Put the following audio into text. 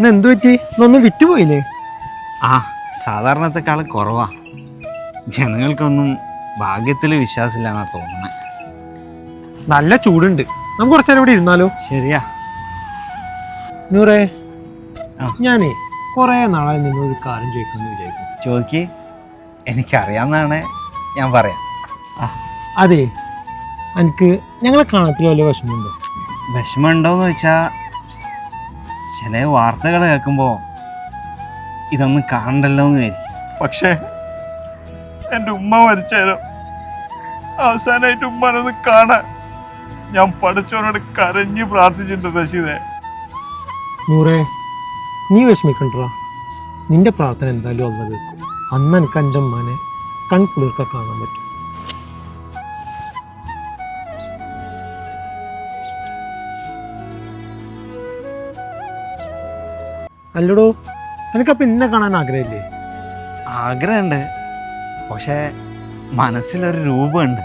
എന്തു പറ്റി? ഇന്നൊന്നും വിറ്റുപോയില്ലേ? ആ സാധാരണത്തെക്കാൾ കുറവാ. ജനങ്ങൾക്കൊന്നും ഭാഗ്യത്തിൽ വിശ്വാസമില്ലെന്നാ തോന്നുന്നത്. നല്ല ചൂടുണ്ട്, നമുക്ക് കുറച്ചേരം ഇവിടെ ഇരുന്നാലോ? ശരിയാ നൂറേ, ആ. ഞാനേ കുറേ നാളായി നിന്നൊരു കാര്യം ചോദിക്കണമെന്ന് വിചാരിക്കും. ചോദിക്ക്, എനിക്കറിയാവുന്നതാണ്, ഞാൻ പറയാം. അതെ, എനിക്ക് ഞങ്ങളെ കാണത്തിൽ വല്ല വിഷമമുണ്ടോ? വിഷമമുണ്ടോയെന്ന് വെച്ചാൽ ചില വാർത്തകൾ കേൾക്കുമ്പോൾ ഇതൊന്നും കാണണ്ടല്ലോ എന്ന് വരും. പക്ഷേ എൻ്റെ ഉമ്മ മരിച്ചേരോ അവസാനമായിട്ട് ഉമ്മനൊന്ന് കാണാൻ ഞാൻ പഠിച്ചവനോട് കരഞ്ഞ് പ്രാർത്ഥിച്ചിട്ടുണ്ട് റഷീദേ. നൂറേ, നീ വിഷമിക്കണ്ടാ. നിന്റെ പ്രാർത്ഥന എന്തായാലും അല്ല കേൾക്കും. അന്ന് എനിക്ക് എൻ്റെ ഉമ്മാനെ കൺകുളിർക്ക കാണാൻ പറ്റും. അല്ലടോ, എനിക്കപ്പം എന്നെ കാണാൻ ആഗ്രഹമില്ലേ? ആഗ്രഹമുണ്ട്, പക്ഷേ മനസ്സിലൊരു രൂപമുണ്ട്.